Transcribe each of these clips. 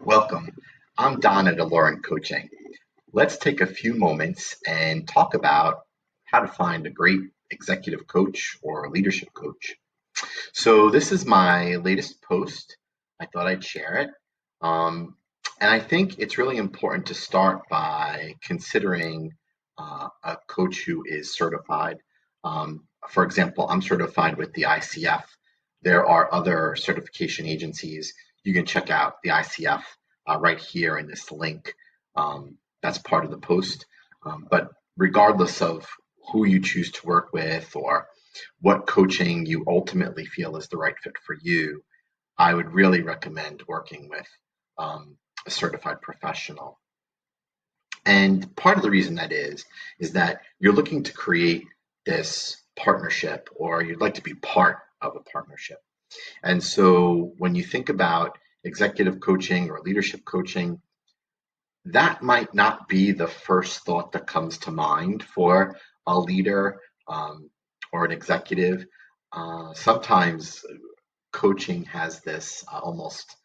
Welcome. I'm Don at Aloran Coaching. Let's take a few moments and talk about how to find a great executive coach or leadership coach. So, this is my latest post. I thought I'd share it. Um, and I think it's really important to start by considering a coach who is certified. For example, I'm certified with the ICF. There are other certification agencies. You can check out the ICF right here in this link. That's part of the post. But regardless of who you choose to work with or what coaching you ultimately feel is the right fit for you, I would really recommend working with a certified professional. And part of the reason that is that you're looking to create this partnership or you'd like to be part of a partnership. And so when you think about executive coaching or leadership coaching, that might not be the first thought that comes to mind for a leader or an executive. Sometimes coaching has this almost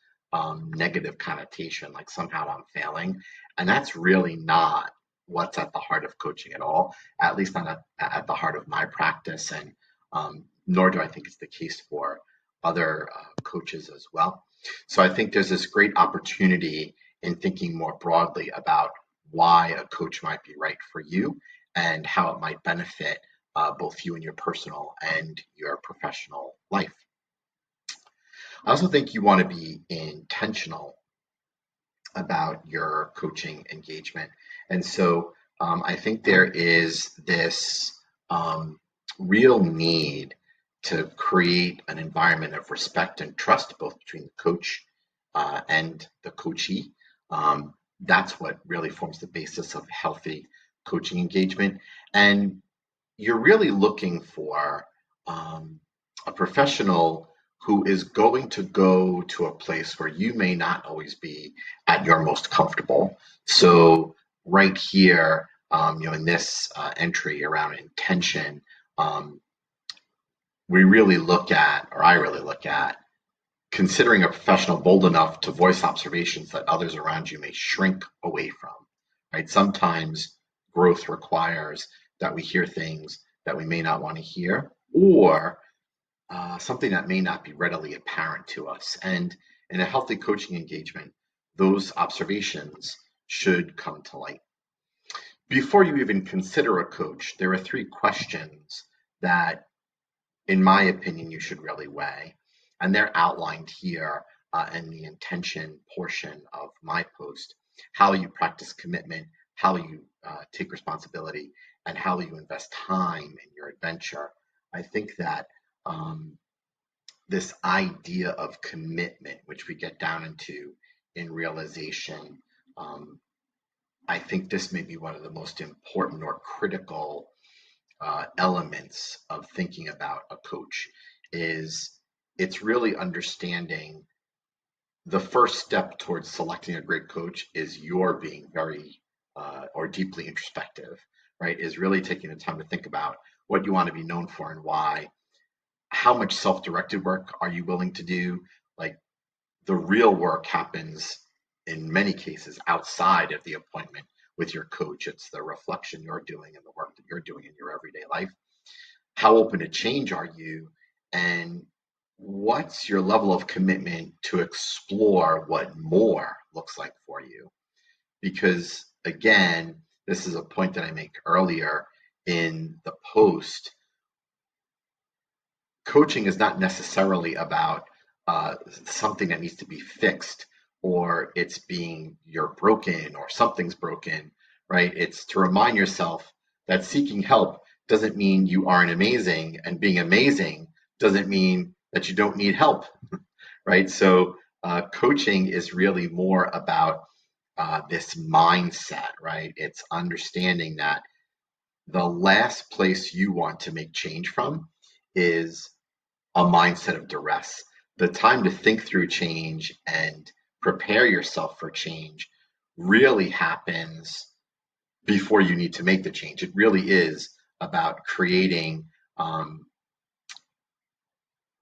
negative connotation, like somehow I'm failing. And that's really not what's at the heart of coaching at all, at least not at the heart of my practice. And nor do I think it's the case for other coaches as well. So I think there's this great opportunity in thinking more broadly about why a coach might be right for you and how it might benefit both you in your personal and your professional life. I also think you want to be intentional about your coaching engagement. And so I think there is this real need to create an environment of respect and trust, both between the coach and the coachee. That's what really forms the basis of healthy coaching engagement. And you're really looking for a professional who is going to go to a place where you may not always be at your most comfortable. So right here, in this entry around intention, we really look at, or I really look at, considering a professional bold enough to voice observations that others around you may shrink away from. Right? Sometimes growth requires that we hear things that we may not want to hear, or something that may not be readily apparent to us. And in a healthy coaching engagement, those observations should come to light. Before you even consider a coach, there are three questions that, in my opinion, you should really weigh. And they're outlined here in the intention portion of my post. How you practice commitment, how you take responsibility, and how you invest time in your adventure. I think that this idea of commitment, which we get down into in realization, I think this may be one of the most important or critical elements of thinking about a coach. Is it's really understanding the first step towards selecting a great coach is your being very or deeply introspective, right? Is really taking the time to think about what you want to be known for and why. How much self-directed work are you willing to do? Like, the real work happens in many cases outside of the appointment with your coach. It's the reflection you're doing and the work that you're doing in your everyday life. How open to change are you? And what's your level of commitment to explore what more looks like for you? Because again, this is a point that I make earlier in the post. Coaching is not necessarily about something that needs to be fixed, or it's being you're broken or something's broken, right? It's to remind yourself that seeking help doesn't mean you aren't amazing, and being amazing doesn't mean that you don't need help, right? So coaching is really more about this mindset, right? It's understanding that the last place you want to make change from is a mindset of duress. The time to think through change and prepare yourself for change really happens before you need to make the change. It really is about creating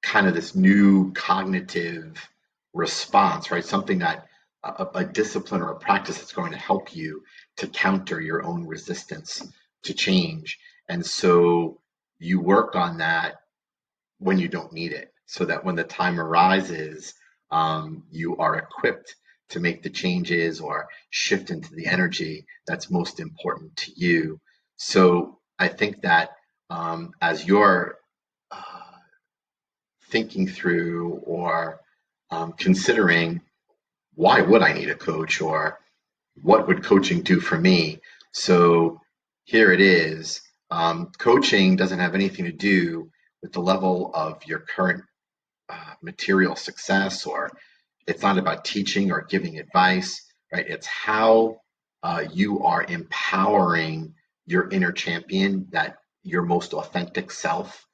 kind of this new cognitive response, right? Something that a discipline or a practice that's going to help you to counter your own resistance to change. And so you work on that when you don't need it, so that when the time arises, you are equipped to make the changes or shift into the energy that's most important to you. So I think that as you're uh, thinking through or considering why would I need a coach or what would coaching do for me? So here it is. Coaching doesn't have anything to do with the level of your current material success, or it's not about teaching or giving advice, right? It's how you are empowering your inner champion, that your most authentic self,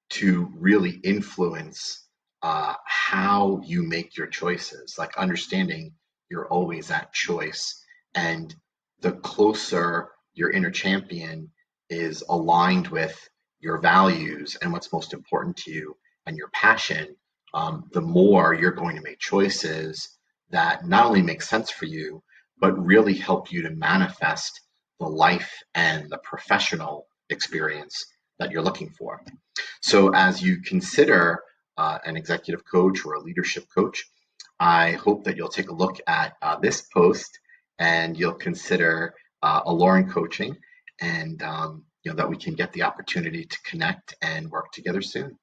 to really influence how you make your choices, like understanding you're always at choice. And the closer your inner champion is aligned with your values and what's most important to you and your passion, the more you're going to make choices that not only make sense for you, but really help you to manifest the life and the professional experience that you're looking for. So, as you consider an executive coach or a leadership coach, I hope that you'll take a look at this post and you'll consider Lauren coaching, and that we can get the opportunity to connect and work together soon.